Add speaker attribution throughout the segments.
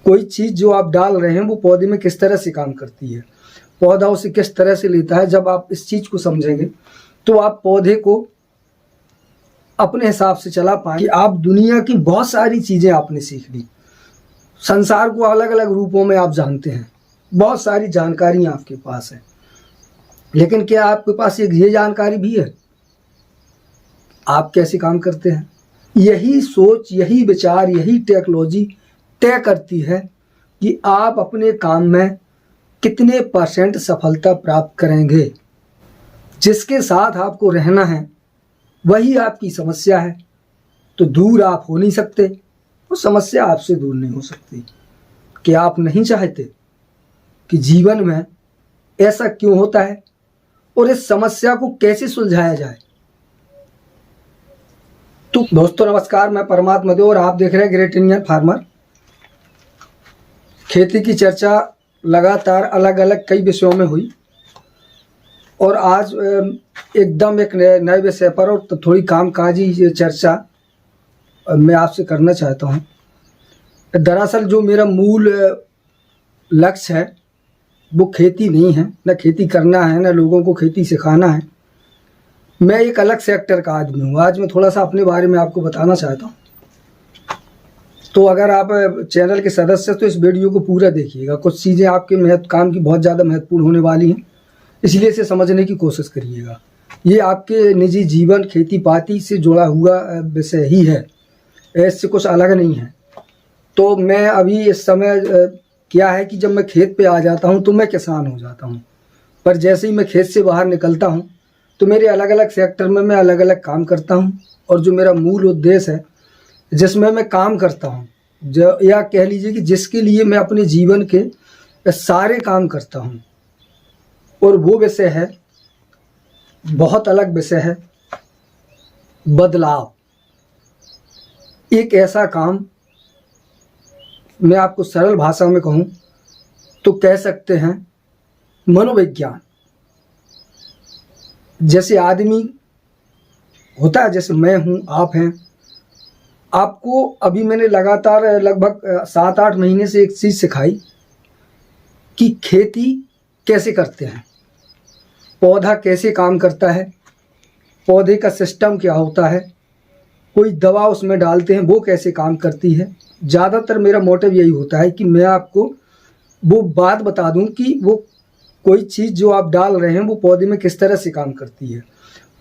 Speaker 1: कोई चीज़ जो आप डाल रहे हैं वो पौधे में किस तरह से काम करती है, पौधा उसे किस तरह से लेता है। जब आप इस चीज़ को समझेंगे तो आप पौधे को अपने हिसाब से चला पाएंगे। आप दुनिया की बहुत सारी चीज़ें आपने सीख ली, संसार को अलग अलग रूपों में आप जानते हैं, बहुत सारी जानकारियाँ आपके पास है, लेकिन क्या आपके पास एक ये जानकारी भी है आप कैसे काम करते हैं? यही सोच, यही विचार, यही टेक्नोलॉजी तय करती है कि आप अपने काम में कितने % सफलता प्राप्त करेंगे। जिसके साथ आपको रहना है वही आपकी समस्या है, तो दूर आप हो नहीं सकते, वो समस्या आपसे दूर नहीं हो सकती। कि आप नहीं चाहते कि जीवन में ऐसा क्यों होता है और इस समस्या को कैसे सुलझाया जाए। तो दोस्तों नमस्कार, मैं परमात्मा देव और आप देख रहे हैं ग्रेट इंडियन फार्मर। खेती की चर्चा लगातार अलग अलग कई विषयों में हुई और आज एकदम एक नए विषय पर और तो थोड़ी कामकाजी चर्चा मैं आपसे करना चाहता हूं। दरअसल जो मेरा मूल लक्ष्य है वो खेती नहीं है, न खेती करना है, न लोगों को खेती सिखाना है। मैं एक अलग सेक्टर का आदमी हूँ। आज मैं थोड़ा सा अपने बारे में आपको बताना चाहता हूँ। तो अगर आप चैनल के सदस्य तो इस वीडियो को पूरा देखिएगा, कुछ चीज़ें आपके काम की बहुत ज़्यादा महत्वपूर्ण होने वाली हैं, इसलिए इसे समझने की कोशिश करिएगा। ये आपके निजी जीवन खेती पाती से जुड़ा हुआ विषय ही है, इससे कुछ अलग नहीं है। तो मैं अभी इस समय क्या है कि जब मैं खेत पे आ जाता हूँ तो मैं किसान हो जाता हूँ, पर जैसे ही मैं खेत से बाहर निकलता हूँ तो मेरे अलग अलग सेक्टर में मैं अलग अलग काम करता हूँ। और जो मेरा मूल उद्देश्य है जिसमें मैं काम करता हूँ, जो या कह लीजिए कि जिसके लिए मैं अपने जीवन के सारे काम करता हूँ, और वो विषय है, बहुत अलग विषय है, बदलाव। एक ऐसा काम, मैं आपको सरल भाषा में कहूँ तो कह सकते हैं मनोविज्ञान। जैसे आदमी होता है, जैसे मैं हूँ, आप हैं, आपको अभी मैंने लगातार लगभग 7-8 महीने से एक चीज़ सिखाई कि खेती कैसे करते हैं, पौधा कैसे काम करता है, पौधे का सिस्टम क्या होता है, कोई दवा उसमें डालते हैं वो कैसे काम करती है। ज़्यादातर मेरा मोटिव यही होता है कि मैं आपको वो बात बता दूं कि वो कोई चीज़ जो आप डाल रहे हैं वो पौधे में किस तरह से काम करती है,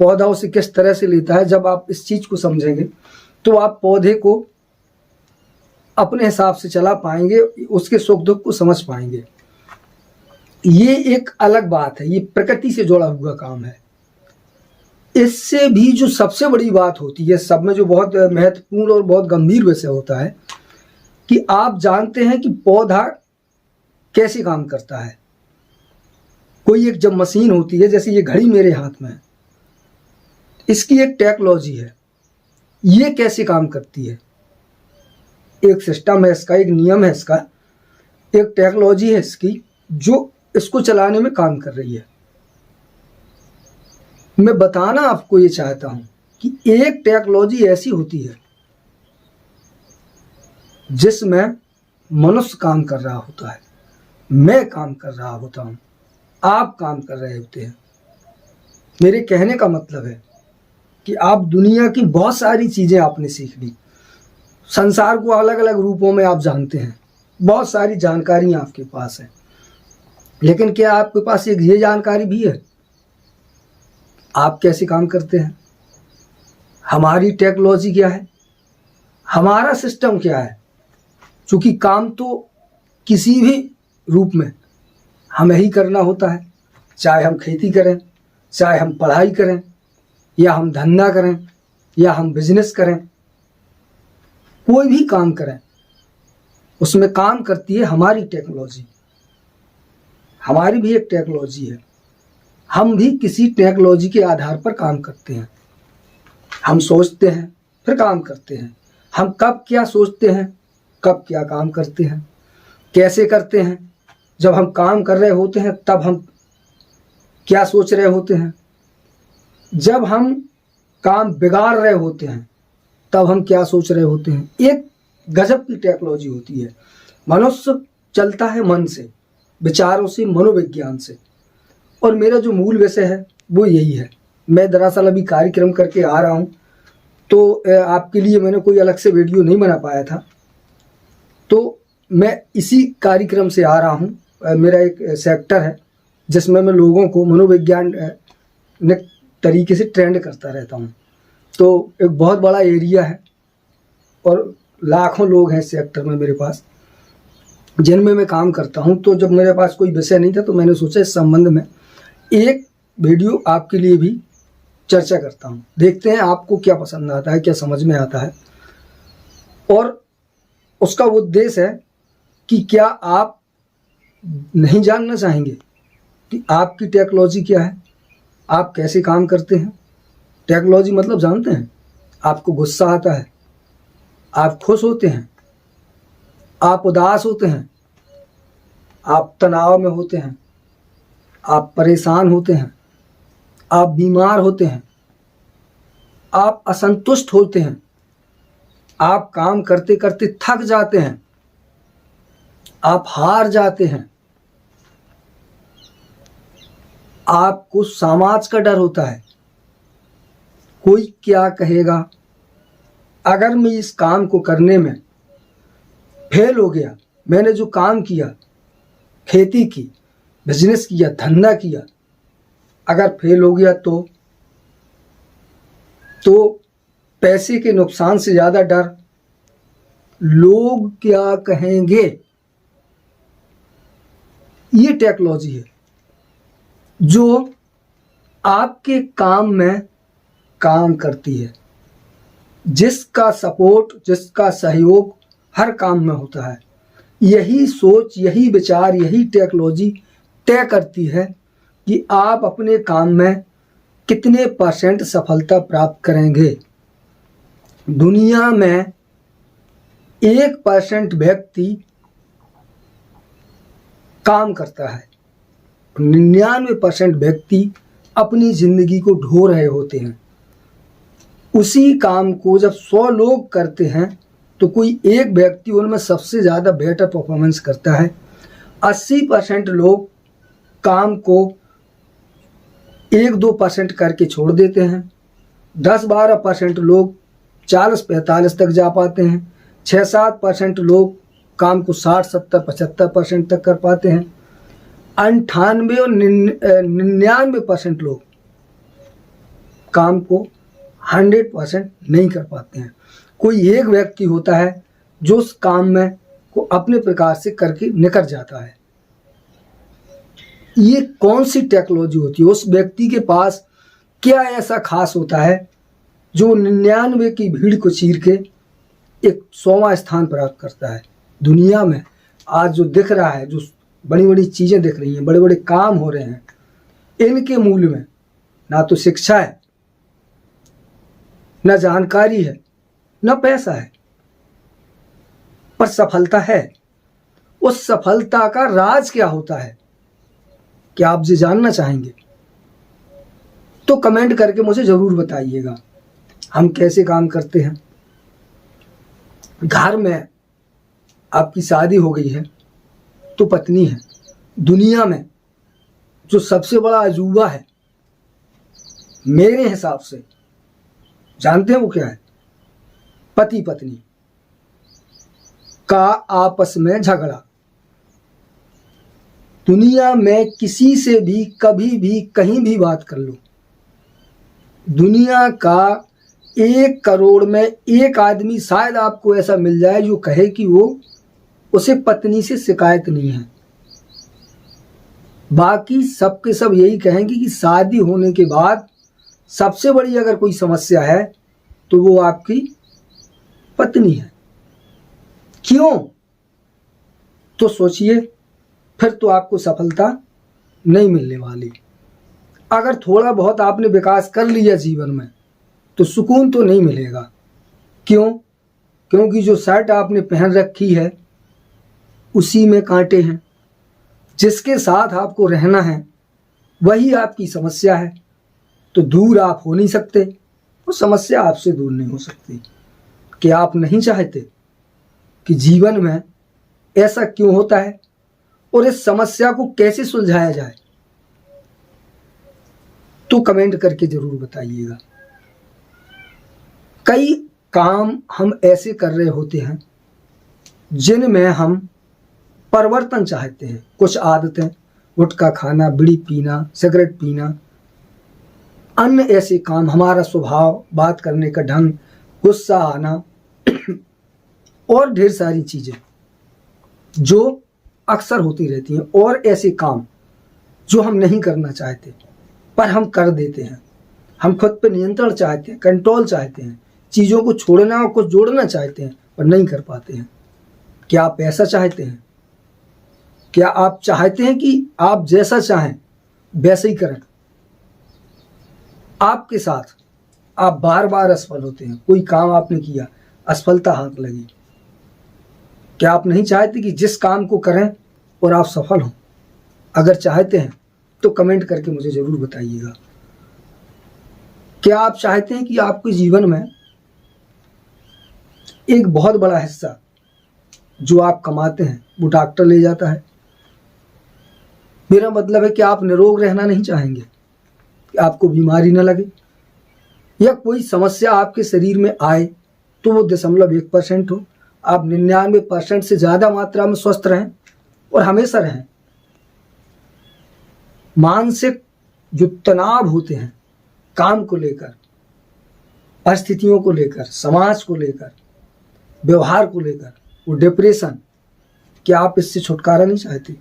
Speaker 1: पौधा उसे किस तरह से लेता है। जब आप इस चीज़ को समझेंगे तो आप पौधे को अपने हिसाब से चला पाएंगे, उसके सुख दुख को समझ पाएंगे। ये एक अलग बात है, ये प्रकृति से जुड़ा हुआ काम है। इससे भी जो सबसे बड़ी बात होती है, सब में जो बहुत महत्वपूर्ण और बहुत गंभीर विषय होता है कि आप जानते हैं कि पौधा कैसे काम करता है। कोई एक जब मशीन होती है, जैसे ये घड़ी मेरे हाथ में है, इसकी एक टेक्नोलॉजी है, ये कैसे काम करती है, एक सिस्टम है इसका, एक नियम है इसका, एक टेक्नोलॉजी है इसकी जो इसको चलाने में काम कर रही है। मैं बताना आपको ये चाहता हूं कि एक टेक्नोलॉजी ऐसी होती है जिसमें मनुष्य काम कर रहा होता है, मैं काम कर रहा होता हूं, आप काम कर रहे होते हैं। मेरे कहने का मतलब है कि आप दुनिया की बहुत सारी चीज़ें आपने सीख ली, संसार को अलग अलग रूपों में आप जानते हैं, बहुत सारी जानकारियाँ आपके पास है, लेकिन क्या आपके पास एक ये जानकारी भी है आप कैसे काम करते हैं, हमारी टेक्नोलॉजी क्या है, हमारा सिस्टम क्या है। चूँकि काम तो किसी भी रूप में हमें ही करना होता है, चाहे हम खेती करें, चाहे हम पढ़ाई करें, या हम धंधा करें, या हम बिजनेस करें, कोई भी काम करें, उसमें काम करती है हमारी टेक्नोलॉजी। हमारी भी एक टेक्नोलॉजी है, हम भी किसी टेक्नोलॉजी के आधार पर काम करते हैं। हम सोचते हैं फिर काम करते हैं, हम कब क्या सोचते हैं, कब क्या काम करते हैं, कैसे करते हैं। जब हम काम कर रहे होते हैं तब हम क्या सोच रहे होते हैं, जब हम काम बिगाड़ रहे होते हैं तब हम क्या सोच रहे होते हैं। एक गजब की टेक्नोलॉजी होती है, मनुष्य चलता है मन से, विचारों से, मनोविज्ञान से, और मेरा जो मूल विषय है वो यही है। मैं दरअसल अभी कार्यक्रम करके आ रहा हूँ, तो आपके लिए मैंने कोई अलग से वीडियो नहीं बना पाया था, तो मैं इसी कार्यक्रम से आ रहा हूँ। मेरा एक सेक्टर है जिसमें मैं लोगों को मनोवैज्ञानिक तरीके से ट्रेंड करता रहता हूँ। तो एक बहुत बड़ा एरिया है और लाखों लोग हैं इस सेक्टर में मेरे पास, जिनमें मैं काम करता हूँ। तो जब मेरे पास कोई विषय नहीं था तो मैंने सोचा इस संबंध में एक वीडियो आपके लिए भी चर्चा करता हूँ। देखते हैं आपको क्या पसंद आता है, क्या समझ में आता है, और उसका उद्देश्य है कि क्या आप नहीं जानना चाहेंगे कि आपकी टेक्नोलॉजी क्या है, आप कैसे काम करते हैं। टेक्नोलॉजी मतलब जानते हैं, आपको गुस्सा आता है, आप खुश होते हैं, आप उदास होते हैं, आप तनाव में होते हैं, आप परेशान होते हैं, आप बीमार होते हैं, आप असंतुष्ट होते हैं, आप काम करते करते थक जाते हैं, आप हार जाते हैं, आपको समाज का डर होता है, कोई क्या कहेगा, अगर मैं इस काम को करने में फेल हो गया, मैंने जो काम किया, खेती की, बिजनेस किया, धंधा किया, अगर फेल हो गया तो पैसे के नुकसान से ज़्यादा डर लोग क्या कहेंगे। ये टेक्नोलॉजी है जो आपके काम में काम करती है, जिसका सपोर्ट, जिसका सहयोग हर काम में होता है। यही सोच, यही विचार, यही टेक्नोलॉजी तय करती है कि आप अपने काम में कितने % सफलता प्राप्त करेंगे। दुनिया में 1% व्यक्ति काम करता है, 99% व्यक्ति अपनी जिंदगी को ढो रहे होते हैं। उसी काम को जब 100 लोग करते हैं तो कोई एक व्यक्ति उनमें सबसे ज़्यादा बेटर परफॉर्मेंस करता है। 80% लोग काम को 1-2% करके छोड़ देते हैं। 10-12% लोग 40-45 तक जा पाते हैं। 6-7% लोग काम को 60-70-75% तक कर पाते हैं। 98 और 99% लोग काम को 100% नहीं कर पाते हैं। कोई एक व्यक्ति होता है जो उस काम में को अपने प्रकार से करके निकल जाता है। ये कौन सी टेक्नोलॉजी होती है? उस व्यक्ति के पास क्या ऐसा खास होता है जो 99 की भीड़ को चीर के एक 100वां स्थान प्राप्त करता है। दुनिया में आज जो दिख रहा है, जो बड़ी बड़ी चीज़ें दिख रही हैं, बड़े बड़े काम हो रहे हैं, इनके मूल में ना तो शिक्षा है, न जानकारी है, न पैसा है, पर सफलता है। उस सफलता का राज क्या होता है, क्या आप जी जानना चाहेंगे? तो कमेंट करके मुझे ज़रूर बताइएगा। हम कैसे काम करते हैं। घर में आपकी शादी हो गई है तो पत्नी है। दुनिया में जो सबसे बड़ा अजूबा है मेरे हिसाब से, जानते हैं वो क्या है? पति पत्नी का आपस में झगड़ा। दुनिया में किसी से भी कभी भी कहीं भी बात कर लो, दुनिया का 1 करोड़ में 1 आदमी शायद आपको ऐसा मिल जाए जो कहे कि वो उसे पत्नी से शिकायत नहीं है। बाकी सबके सब यही कहेंगे कि शादी होने के बाद सबसे बड़ी अगर कोई समस्या है तो वो आपकी पत्नी है। क्यों? तो सोचिए, फिर तो आपको सफलता नहीं मिलने वाली। अगर थोड़ा बहुत आपने विकास कर लिया जीवन में तो सुकून तो नहीं मिलेगा। क्यों? क्योंकि जो शर्ट आपने पहन रखी है उसी में कांटे हैं। जिसके साथ आपको रहना है वही आपकी समस्या है। तो दूर आप हो नहीं सकते, वो समस्या आपसे दूर नहीं हो सकती। क्या आप नहीं चाहते कि जीवन में ऐसा क्यों होता है और इस समस्या को कैसे सुलझाया जाए, तो कमेंट करके जरूर बताइएगा। कई काम हम ऐसे कर रहे होते हैं जिनमें हम परिवर्तन चाहते हैं। कुछ आदतें, गुटखा खाना, बीड़ी पीना, सिगरेट पीना, अन्य ऐसे काम, हमारा स्वभाव, बात करने का ढंग, गुस्सा आना और ढेर सारी चीज़ें जो अक्सर होती रहती हैं, और ऐसे काम जो हम नहीं करना चाहते पर हम कर देते हैं। हम खुद पर नियंत्रण चाहते हैं, कंट्रोल चाहते हैं, चीज़ों को छोड़ना और कुछ जोड़ना चाहते हैं पर नहीं कर पाते हैं। क्या आप ऐसा चाहते हैं? क्या आप चाहते हैं कि आप जैसा चाहें वैसे ही करें? आपके साथ आप बार बार असफल होते हैं, कोई काम आपने किया, असफलता हाथ लगी। क्या आप नहीं चाहते कि जिस काम को करें और आप सफल हों? अगर चाहते हैं तो कमेंट करके मुझे ज़रूर बताइएगा। क्या आप चाहते हैं कि आपके जीवन में एक बहुत बड़ा हिस्सा जो आप कमाते हैं वो डॉक्टर ले जाता है? मेरा मतलब है कि आप निरोग रहना नहीं चाहेंगे, कि आपको बीमारी न लगे, या कोई समस्या आपके शरीर में आए तो वो 0.1% हो, आप 99% से ज़्यादा मात्रा में स्वस्थ रहें और हमेशा रहें। मानसिक जो तनाव होते हैं काम को लेकर, परिस्थितियों को लेकर, समाज को लेकर, व्यवहार को लेकर, वो डिप्रेशन, क्या आप इससे छुटकारा नहीं चाहते?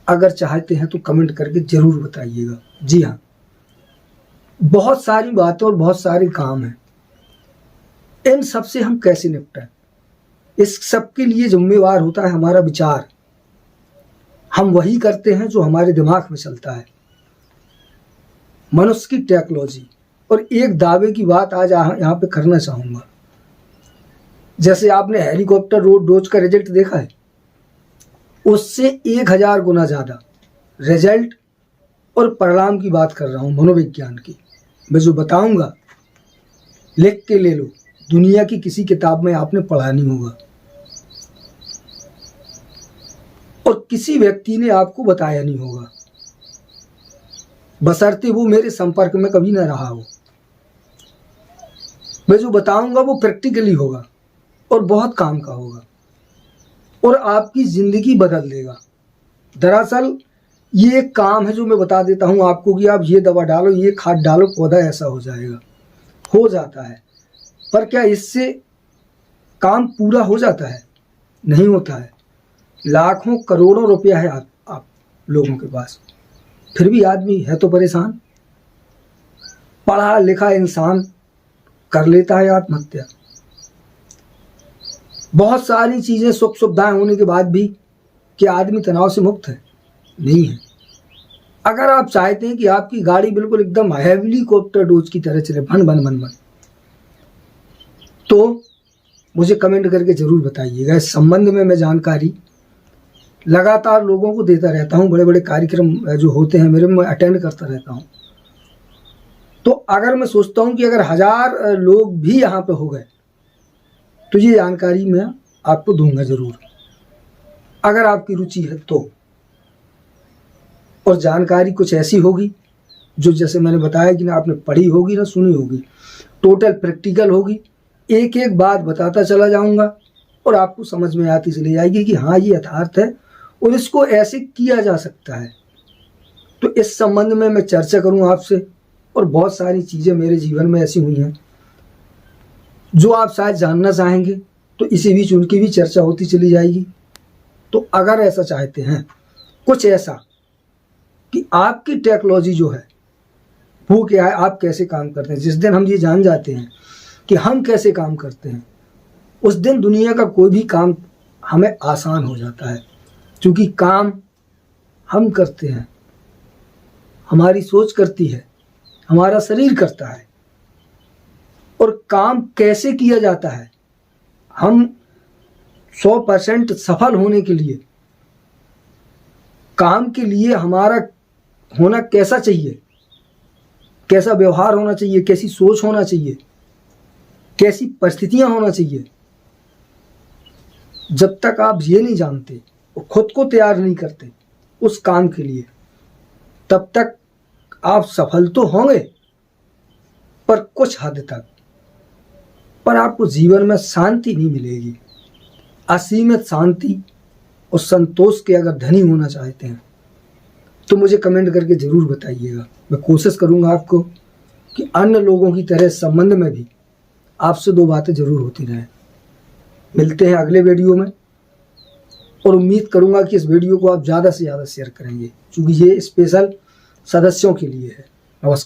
Speaker 1: अगर चाहते हैं तो कमेंट करके ज़रूर बताइएगा। जी हाँ, बहुत सारी बातें और बहुत सारे काम हैं, इन सब से हम कैसे निपटें, इस सब के लिए जिम्मेवार होता है हमारा विचार। हम वही करते हैं जो हमारे दिमाग में चलता है। मनुष्य की टेक्नोलॉजी, और एक दावे की बात आज यहाँ पे करना चाहूँगा। जैसे आपने हेलीकॉप्टर रोड डोज का रिजल्ट देखा है, उससे 1000 गुना ज़्यादा रिजल्ट और परिणाम की बात कर रहा हूँ, मनोविज्ञान की। मैं जो बताऊँगा लिख के ले लो, दुनिया की किसी किताब में आपने पढ़ा नहीं होगा और किसी व्यक्ति ने आपको बताया नहीं होगा, बशर्ते वो मेरे संपर्क में कभी ना रहा हो। मैं जो बताऊंगा वो प्रैक्टिकली होगा और बहुत काम का होगा और आपकी ज़िंदगी बदल देगा। दरअसल ये एक काम है जो मैं बता देता हूँ आपको कि आप ये दवा डालो, ये खाद डालो, पौधा ऐसा हो जाएगा। हो जाता है, पर क्या इससे काम पूरा हो जाता है? नहीं होता है। लाखों करोड़ों रुपया है आप लोगों के पास, फिर भी आदमी है तो परेशान। पढ़ा लिखा इंसान कर लेता है आत्महत्या। बहुत सारी चीज़ें, सुख सुविधाएं होने के बाद भी क्या आदमी तनाव से मुक्त है? नहीं है। अगर आप चाहते हैं कि आपकी गाड़ी बिल्कुल एकदम हेलीकॉप्टर डोज की तरह चले, भन भन भन भन, तो मुझे कमेंट करके ज़रूर बताइएगा। इस संबंध में मैं जानकारी लगातार लोगों को देता रहता हूँ। बड़े बड़े कार्यक्रम जो होते हैं मेरे में, मैं अटेंड करता रहता हूँ। तो अगर मैं सोचता हूँ कि अगर 1000 लोग भी यहाँ पे हो गए तो ये जानकारी मैं आपको दूंगा ज़रूर, अगर आपकी रुचि है तो। और जानकारी कुछ ऐसी होगी जो, जैसे मैंने बताया कि ना आपने पढ़ी होगी ना सुनी होगी, टोटल प्रैक्टिकल होगी। एक एक बात बताता चला जाऊंगा और आपको समझ में आती चली जाएगी कि हाँ ये यथार्थ है और इसको ऐसे किया जा सकता है। तो इस संबंध में मैं चर्चा करूं आपसे, और बहुत सारी चीज़ें मेरे जीवन में ऐसी हुई हैं जो आप शायद जानना चाहेंगे, तो इसी बीच उनकी भी चर्चा होती चली जाएगी। तो अगर ऐसा चाहते हैं कुछ ऐसा कि आपकी टेक्नोलॉजी जो है वो क्या है, आप कैसे काम करते हैं, जिस दिन हम ये जान जाते हैं कि हम कैसे काम करते हैं, उस दिन दुनिया का कोई भी काम हमें आसान हो जाता है। क्योंकि काम हम करते हैं, हमारी सोच करती है, हमारा शरीर करता है। और काम कैसे किया जाता है, हम 100% सफल होने के लिए, काम के लिए हमारा होना कैसा चाहिए, कैसा व्यवहार होना चाहिए, कैसी सोच होना चाहिए, कैसी परिस्थितियां होना चाहिए, जब तक आप ये नहीं जानते और खुद को तैयार नहीं करते उस काम के लिए, तब तक आप सफल तो होंगे पर कुछ हद तक, पर आपको जीवन में शांति नहीं मिलेगी। असीमित शांति और संतोष के अगर धनी होना चाहते हैं तो मुझे कमेंट करके ज़रूर बताइएगा। मैं कोशिश करूंगा आपको कि अन्य लोगों की तरह संबंध में भी आपसे दो बातें ज़रूर होती रहें। मिलते हैं अगले वीडियो में और उम्मीद करूंगा कि इस वीडियो को आप ज़्यादा से ज़्यादा शेयर करेंगे, क्योंकि ये स्पेशल सदस्यों के लिए है। नमस्कार।